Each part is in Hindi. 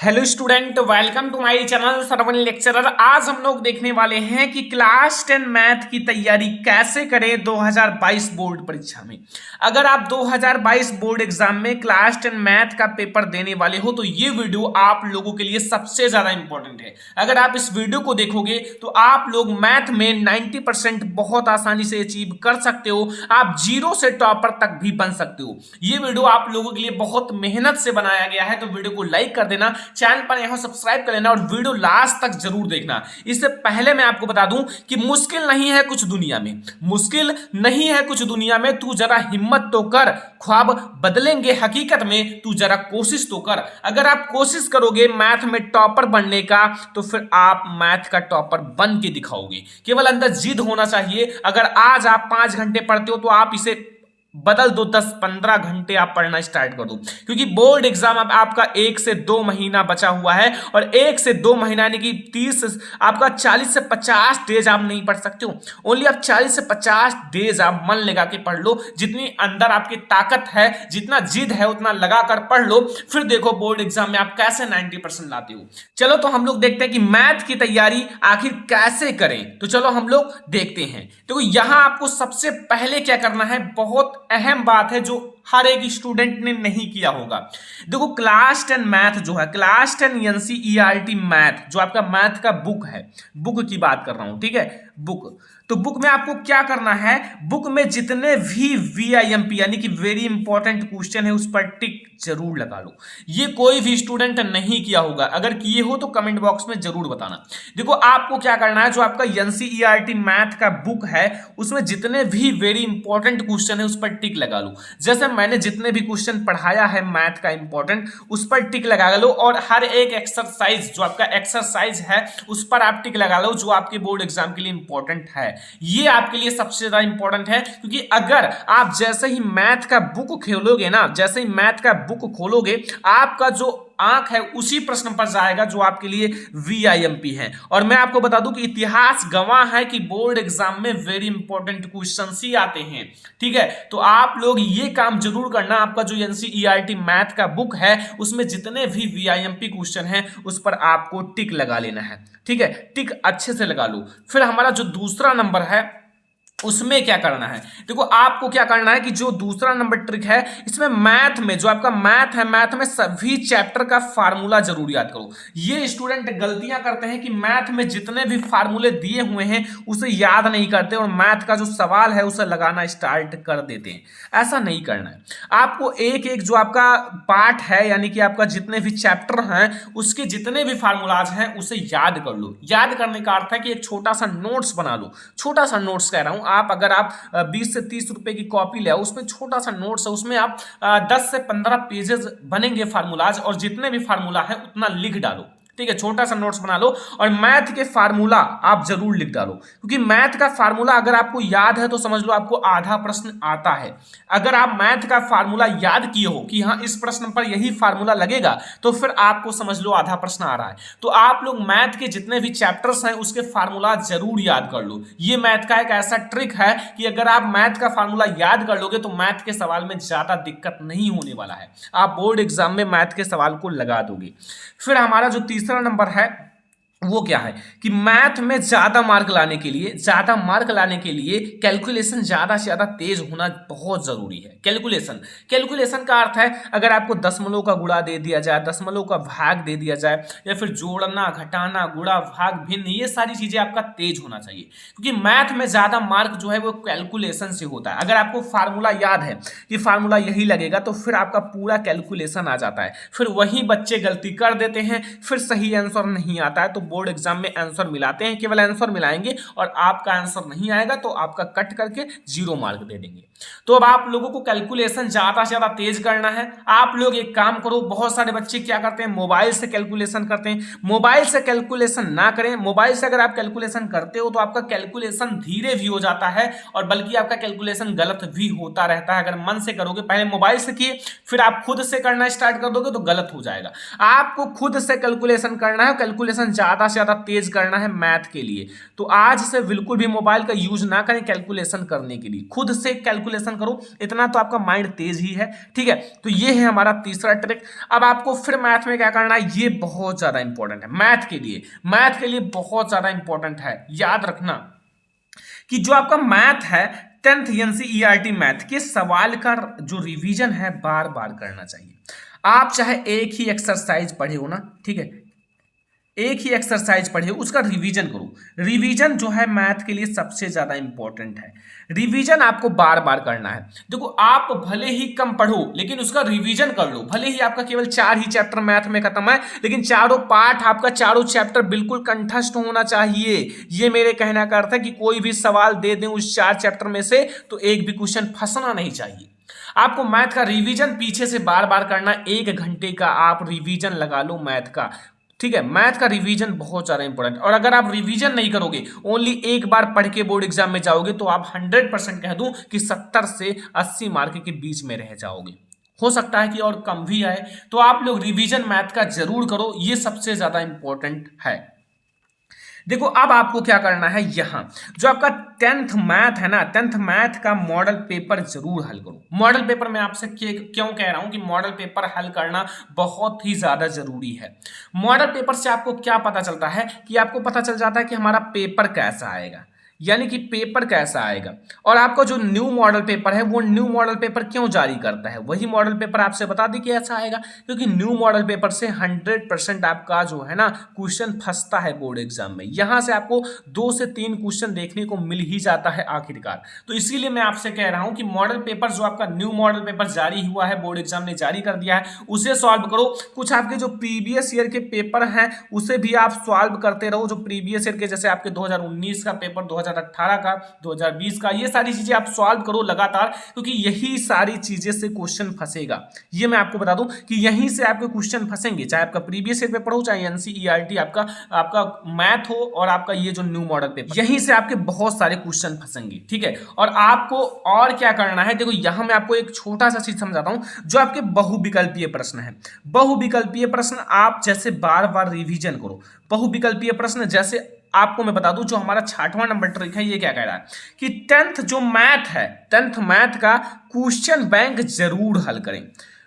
Hello student, welcome to my channel Sarvan lecturer. आज हम लोग देखने वाले हैं कि क्लास 10 मैथ की तैयारी कैसे करें 2022 बोर्ड परीक्षा में। अगर आप 2022 बोर्ड एग्जाम में क्लास 10 मैथ का पेपर देने वाले हो तो ये वीडियो आप लोगों के लिए सबसे ज्यादा इंपॉर्टेंट है। अगर आप इस वीडियो को देखोगे तो आप लोग मैथ में 90% बहुत आसानी से अचीव कर सकते हो। आप जीरो से टॉपर तक भी बन सकते हो। ये वीडियो आप लोगों के लिए बहुत मेहनत से बनाया गया है, तो वीडियो को लाइक कर देना, चैनल पर यहां सब्सक्राइब कर लेना और वीडियो लास्ट तक जरूर देखना। इससे पहले मैं आपको बता दूं कि मुश्किल नहीं है कुछ दुनिया में, मुश्किल नहीं है कुछ दुनिया में। तू जरा हिम्मत तो कर, ख्वाब बदलेंगे हकीकत में, तू जरा कोशिश तो कर। अगर आप कोशिश करोगे मैथ में टॉपर बनने का तो फिर आप मैथ का टॉपर बन के दिखाओगे। केवल अंदर जिद होना चाहिए। अगर आज आप 5 घंटे पढ़ते हो तो आप इसे बदल दो, 10-15 घंटे आप पढ़ना स्टार्ट कर दो, क्योंकि बोर्ड एग्जाम अब आपका 1 से 2 महीना बचा हुआ है। और 1 से 2 महीना यानी कि 30 आपका 40 से 50 डेज आप नहीं पढ़ सकते हो। ओनली आप 40 से 50 डेज आप मन लगा के पढ़ लो। जितनी अंदर आपकी ताकत है, जितना जिद है, उतना लगा कर पढ़ लो। फिर देखो बोर्ड एग्जाम में आप कैसे 90% लाते हो। चलो तो हम लोग देखते हैं कि मैथ की तैयारी आखिर कैसे करें। तो चलो हम लोग देखते हैं। देखो यहां आपको सबसे पहले क्या करना है, बहुत अहम बात है जो हर एक स्टूडेंट ने नहीं किया होगा। देखो क्लास 10 मैथ जो है, क्लास 10 एनसीईआरटी मैथ जो आपका मैथ का बुक है, बुक की बात कर रहा हूं, ठीक है, बुक। तो बुक में आपको क्या करना है, बुक में जितने भी वीआईएमपी यानी कि वेरी इंपॉर्टेंट क्वेश्चन है उस पर टिक जरूर लगा लो। ये कोई भी स्टूडेंट नहीं किया होगा, अगर किए हो तो कमेंट बॉक्स में जरूर बताना। देखो आपको क्या करना है, जो आपका एनसीईआरटी मैथ का बुक है उसमें जितने भी वेरी इंपॉर्टेंट क्वेश्चन है उस पर टिक लगा लो। जैसे मैंने जितने भी क्वेश्चन पढ़ाया है मैथ का इंपॉर्टेंट, उस पर टिक लगा लो। और हर एक एक्सरसाइज जो आपका एक्सरसाइज है उस पर आप टिक लगा लो जो आपके बोर्ड एग्जाम के लिए इंपॉर्टेंट है। ये आपके लिए सबसे ज्यादा इंपॉर्टेंट है, क्योंकि अगर आप जैसे ही मैथ का बुक खोलोगे ना, जैसे ही मैथ का बुक खोलोगे, आपका जो आंख है उसी प्रश्न पर जाएगा जो आपके लिए वीआईएमपी है। और मैं आपको बता दूं कि इतिहास गवाह है कि बोर्ड एग्जाम में वेरी इंपॉर्टेंट क्वेश्चंस ही आते हैं, ठीक है। तो आप लोग ये काम जरूर करना, आपका जो एनसीईआरटी मैथ का बुक है उसमें जितने भी वीआईएमपी क्वेश्चन है उस पर आपको टिक लगा लेना है, ठीक है। टिक अच्छे से लगा लो। फिर हमारा जो दूसरा नंबर है उसमें क्या करना है, देखो आपको क्या करना है कि जो दूसरा नंबर ट्रिक है, इसमें मैथ में जो आपका मैथ है, मैथ में सभी चैप्टर का फार्मूला जरूर याद करो। ये स्टूडेंट गलतियां करते हैं कि मैथ में जितने भी फार्मूले दिए हुए हैं उसे याद नहीं करते और मैथ का जो सवाल है उसे लगाना स्टार्ट कर देते हैं। ऐसा नहीं करना है। आपको एक एक जो आपका पार्ट है यानी कि आपका जितने भी चैप्टर हैं उसके जितने भी फार्मूलाज हैं उसे याद कर लो। याद करने का अर्थ है कि एक छोटा सा नोट्स बना लो। छोटा सा नोट्स कह रहा हूं, आप अगर आप 20 से 30 रुपए की कॉपी ले आओ, उसमें छोटा सा नोट्स है, उसमें आप 10 से 15 पेजेस बनेंगे फार्मूलाज, और जितने भी फार्मूला है उतना लिख डालो, ठीक है। छोटा सा नोट्स बना लो और मैथ के फार्मूला आप जरूर लिख डालो, क्योंकि मैथ का फार्मूला अगर आपको याद है तो समझ लो आपको आधा प्रश्न आता है। अगर आप मैथ का फार्मूला याद किए हो कि हाँ इस प्रश्न पर यही फार्मूला लगेगा, तो फिर आपको समझ लो आधा प्रश्न आ रहा है। तो आप लोग मैथ के जितने भी चैप्टर्स हैं उसके फार्मूला जरूर याद कर लो। ये मैथ का एक ऐसा ट्रिक है कि अगर आप मैथ का फार्मूला याद कर लोगे तो मैथ के सवाल में ज्यादा दिक्कत नहीं होने वाला है, आप बोर्ड एग्जाम में मैथ के सवाल को लगा दोगे। फिर हमारा जो तीसरा नंबर है वो क्या है कि मैथ में ज्यादा मार्क लाने के लिए, ज्यादा मार्क लाने के लिए कैलकुलेशन ज्यादा से ज्यादा तेज होना बहुत जरूरी है। कैलकुलेशन, कैलकुलेशन का अर्थ है अगर आपको दशमलव का गुणा दे दिया जाए, दशमलव का भाग दे दिया जाए, या फिर जोड़ना, घटाना, गुणा, भाग, भिन्न, ये सारी चीजें आपका तेज होना चाहिए, क्योंकि मैथ में ज्यादा मार्क जो है वो कैलकुलेशन से होता है। अगर आपको फार्मूला याद है कि फार्मूला यही लगेगा तो फिर आपका पूरा कैलकुलेशन आ जाता है। फिर वही बच्चे गलती कर देते हैं, फिर सही आंसर नहीं आता है। तो बोर्ड एग्जाम में आंसर मिलाते हैं, केवल आंसर मिलाएंगे और आपका आंसर नहीं आएगा तो आपका कट करके 0 मार्क दे देंगे। तो अब आप लोगों को कैलकुलेशन ज्यादा से ज्यादा तेज करना है। आप लोग एक काम करो, बहुत सारे बच्चे क्या करते हैं, मोबाइल से कैलकुलेशन करते हैं। मोबाइल से कैलकुलेशन ना करें। मोबाइल से अगर आप कैलकुलेशन करते हो तो आपका कैलकुलेशन धीरे भी हो जाता है और बल्कि आपका कैलकुलेशन गलत भी होता रहता है। अगर मन से करोगे, पहले मोबाइल से किए फिर आप खुद से करना स्टार्ट कर दोगे तो गलत हो जाएगा। आपको खुद से कैलकुलेशन करना है, कैलकुलेशन ज्यादा से ज्यादा तेज करना है मैथ के लिए। तो आज से बिल्कुल भी मोबाइल का यूज ना करें कैलकुलेशन करने के लिए, खुद से कैलकुलेशन कैलकुलेशन करो, इतना तो आपका माइंड तेज ही है। ठीक है, तो ये है हमारा तीसरा ट्रिक। अब आपको फिर मैथ में क्या करना है, ये बहुत ज्यादा इंपॉर्टेंट है मैथ के लिए बहुत ज्यादा इंपॉर्टेंट है। याद रखना कि जो आपका मैथ है 10th NCERT मैथ के सवाल का जो रिवीजन है बार बार करना चाहिए। आप चाहे एक ही एक्सरसाइज पढ़े हो ना, ठीक है, एक ही एक्सरसाइज पढ़े उसका रिवीजन करो। रिवीजन जो है मैथ के लिए सबसे ज्यादा इंपॉर्टेंट है। रिवीजन आपको बार बार करना है। देखो आप भले ही कम पढ़ो लेकिन उसका रिवीजन कर लो। भले ही आपका केवल 4 ही चैप्टर मैथ में खत्म है लेकिन चारों पार्ट आपका चारों चैप्टर बिल्कुल कंठस्थ होना चाहिए। ये मेरे कहने का अर्थ है कि कोई भी सवाल दे दें उस 4 चैप्टर में से तो एक भी क्वेश्चन फंसना नहीं चाहिए। आपको मैथ का रिवीजन पीछे से बार बार करना। 1 घंटे का आप रिवीजन लगा लो मैथ का। ठीक है, मैथ का रिवीजन बहुत ज्यादा इंपॉर्टेंट। और अगर आप रिवीजन नहीं करोगे, ओनली एक बार पढ़ के बोर्ड एग्जाम में जाओगे तो आप 100% कह दूं कि 70 से 80 मार्क के बीच में रह जाओगे। हो सकता है कि और कम भी आए। तो आप लोग रिवीजन मैथ का जरूर करो, ये सबसे ज्यादा इंपॉर्टेंट है। देखो अब आपको क्या करना है, यहां जो आपका 10th मैथ है ना, 10th मैथ का मॉडल पेपर जरूर हल करो। मॉडल पेपर में आपसे क्यों कह रहा हूं कि मॉडल पेपर हल करना बहुत ही ज्यादा जरूरी है। मॉडल पेपर से आपको क्या पता चलता है कि आपको पता चल जाता है कि हमारा पेपर कैसा आएगा, यानी कि पेपर कैसा आएगा। और आपका जो न्यू मॉडल पेपर है वो न्यू मॉडल पेपर क्यों जारी करता है, वही मॉडल पेपर आपसे बता दी कि ऐसा आएगा क्योंकि न्यू मॉडल पेपर से 100% आपका जो है ना क्वेश्चन फंसता है बोर्ड एग्जाम में। यहां से आपको 2 से 3 क्वेश्चन देखने को मिल ही जाता है आखिरकार। तो इसीलिए मैं आपसे कह रहा हूं कि मॉडल पेपर जो आपका न्यू मॉडल पेपर जारी हुआ है, बोर्ड एग्जाम ने जारी कर दिया है, उसे सॉल्व करो। कुछ आपके जो प्रीवियस ईयर के पेपर हैं उसे भी आप सॉल्व करते रहो। जो प्रीवियस ईयर के जैसे आपके 2019 का पेपर, 2018 का, 2020 का, ये सारी चीजें आप सॉल्व करो लगातार, क्योंकि यही सारी चीजें से क्वेश्चन फंसेगा। ये मैं आपको बता दूं कि यहीं से आपके क्वेश्चन फंसेंगे, चाहे आपका प्रीवियस ईयर पेपर हो, चाहे एनसीईआरटी आपका मैथ हो और आपका ये जो न्यू मॉडल पेपर, यहीं से आपके बहुत सारे क्वेश्चन फंसेंगे। ठीक है, और आपको और क्या करना है, देखो यहां मैं आपको एक छोटा सा चीज समझाता हूं। जो आपके बहुविकल्पीय प्रश्न है, बहुविकल्पीय प्रश्न आप जैसे बार बार रिवीजन करो। बहुविकल्पीय प्रश्न जैसे आपको मैं बता दूं, जो हमारा 6वां नंबर ट्रिक है ये क्या कह रहा है कि 10th जो मैथ है, 10th मैथ का क्वेश्चन बैंक जरूर हल करें।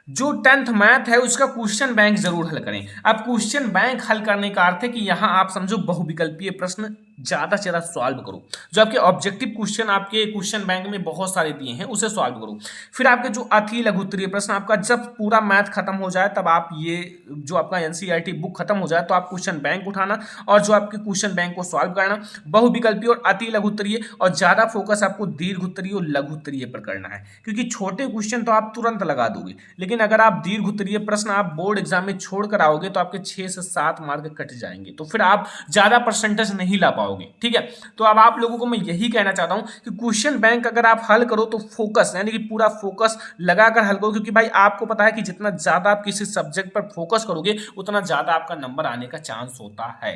जो 10th मैथ है उसका क्वेश्चन बैंक जरूर हल करें। अब क्वेश्चन बैंक हल करने का अर्थ है कि यहां आप समझो बहुविकल्पीय प्रश्न ज्यादा से ज्यादा सॉल्व करो। जो आपके ऑब्जेक्टिव क्वेश्चन आपके क्वेश्चन बैंक में बहुत सारे दिए हैं उसे सॉल्व करो। फिर आपके जो अति लघुत्तरीय प्रश्न, आपका जब पूरा मैथ खत्म हो जाए तब आप ये जो आपका एनसीईआरटी बुक खत्म हो जाए तो आप क्वेश्चन बैंक उठाना और जो आपके क्वेश्चन बैंक को सॉल्व करना। बहुविकल्पीय और अति लघुत्तरीय, और ज्यादा फोकस आपको दीर्घ उत्तरीय और लघु उत्तरीय पर करना है, क्योंकि छोटे क्वेश्चन तो आप तुरंत लगा दोगे, लेकिन अगर आप दीर्घ उत्तरीय प्रश्न आप बोर्ड एग्जाम में छोड़ कर आओगे तो आपके 6 से 7 मार्क कट जाएंगे, तो फिर आप ज्यादा परसेंटेज नहीं ला पाओगे। ठीक है, तो अब आप लोगों को मैं यही कहना चाहता हूं कि क्वेश्चन बैंक अगर आप हल करो तो फोकस, यानी कि पूरा फोकस लगाकर हल करो, क्योंकि भाई आपको पता है कि जितना ज्यादा आप किसी सब्जेक्ट पर फोकस करोगे उतना ज्यादा आपका नंबर आने का चांस होता है।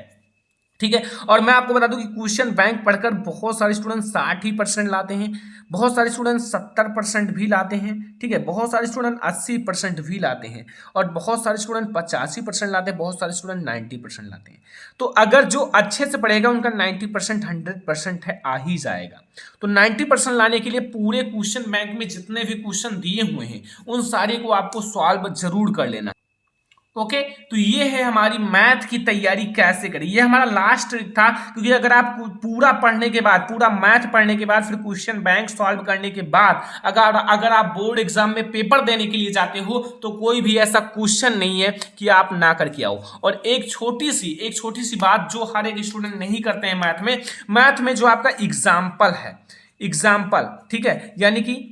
ठीक है, और मैं आपको बता दूं कि क्वेश्चन बैंक पढ़कर बहुत सारे स्टूडेंट 60% लाते हैं, बहुत सारे स्टूडेंट 70% भी लाते हैं। ठीक है, बहुत सारे स्टूडेंट 80% भी लाते हैं और बहुत सारे स्टूडेंट 85% लाते हैं, बहुत सारे स्टूडेंट 90% लाते हैं। तो अगर जो अच्छे से पढ़ेगा उनका 90% 100% है, आ ही जाएगा। तो 90% लाने के लिए पूरे क्वेश्चन बैंक में जितने भी क्वेश्चन दिए हुए हैं उन सारे को आपको सॉल्व जरूर कर लेना। ओके, तो ये है हमारी मैथ की तैयारी कैसे करें। ये हमारा लास्ट ट्रिक था, क्योंकि अगर आप पूरा पढ़ने के बाद, पूरा मैथ पढ़ने के बाद, फिर क्वेश्चन बैंक सॉल्व करने के बाद अगर आप बोर्ड एग्जाम में पेपर देने के लिए जाते हो तो कोई भी ऐसा क्वेश्चन नहीं है कि आप ना करके आओ। और एक छोटी सी बात जो हर एक स्टूडेंट नहीं करते हैं मैथ में जो आपका एग्जाम्पल है, एग्जाम्पल, ठीक है, यानी कि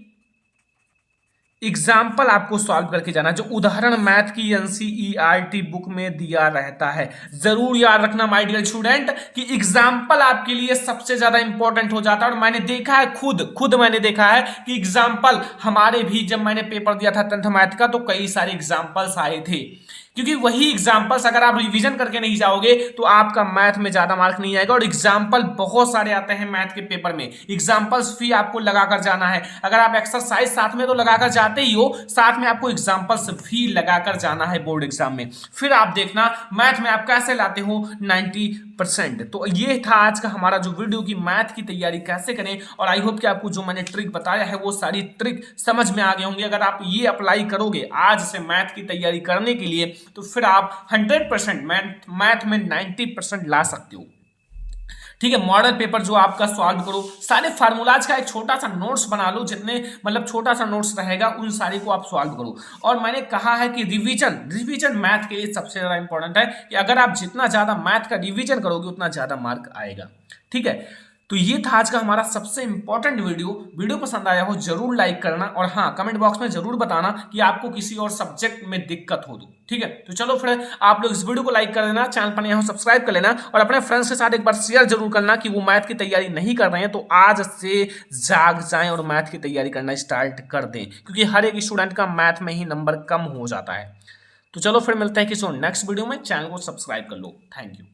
एग्जाम्पल आपको सॉल्व करके जाना, जो उदाहरण मैथ की एनसीईआरटी बुक में दिया रहता है। जरूर याद रखना माय डियर स्टूडेंट कि एग्जाम्पल आपके लिए सबसे ज्यादा इंपॉर्टेंट हो जाता है। और मैंने देखा है, खुद मैंने देखा है कि एग्जाम्पल हमारे भी, जब मैंने पेपर दिया था 10th मैथ का, तो कई सारे एग्जाम्पल्स आए थे क्योंकि वही एग्जाम्पल्स अगर आप रिवीजन करके नहीं जाओगे तो आपका मैथ में ज्यादा मार्क नहीं आएगा। और एग्जाम्पल बहुत सारे आते हैं मैथ के पेपर में, एग्जाम्पल्स भी आपको लगाकर जाना है। अगर आप एक्सरसाइज साथ में तो लगाकर जाते ही हो, साथ में आपको एग्जाम्पल्स भी लगाकर जाना है बोर्ड एग्जाम में। फिर आप देखना मैथ में आप कैसे लाते हो 90%। तो ये था आज का हमारा जो वीडियो की मैथ की तैयारी कैसे करें। और आई होप कि आपको जो मैंने ट्रिक बताया है वो सारी ट्रिक समझ में आ गए होंगे। अगर आप ये अप्लाई करोगे आज से मैथ की तैयारी करने के लिए तो फिर आप 100% मैथ में 90% ला सकते हो। ठीक है, मॉडल पेपर जो आपका सॉल्व करो, सारे फार्मूलाज का एक छोटा सा नोट्स बना लो, जितने मतलब छोटा सा नोट्स रहेगा उन सारे को आप सॉल्व करो। और मैंने कहा है कि रिवीजन मैथ के लिए सबसे ज्यादा इंपॉर्टेंट है कि अगर आप जितना ज्यादा मैथ का रिवीजन करोगे उतना ज्यादा मार्क आएगा। ठीक है, तो ये था आज का हमारा सबसे इंपॉर्टेंट वीडियो पसंद आया हो जरूर लाइक करना। और हाँ, कमेंट बॉक्स में जरूर बताना कि आपको किसी और सब्जेक्ट में दिक्कत हो तो। ठीक है, तो चलो फिर आप लोग इस वीडियो को लाइक कर देना, चैनल पर नया हो सब्सक्राइब कर लेना और अपने फ्रेंड्स के साथ एक बार शेयर जरूर करना कि वो मैथ की तैयारी नहीं कर रहे हैं तो आज से जाग जाएं और मैथ की तैयारी करना स्टार्ट कर दें, क्योंकि हर एक स्टूडेंट का मैथ में ही नंबर कम हो जाता है। तो चलो फिर मिलते हैं किसी नेक्स्ट वीडियो में, चैनल को सब्सक्राइब कर लो। Thank you.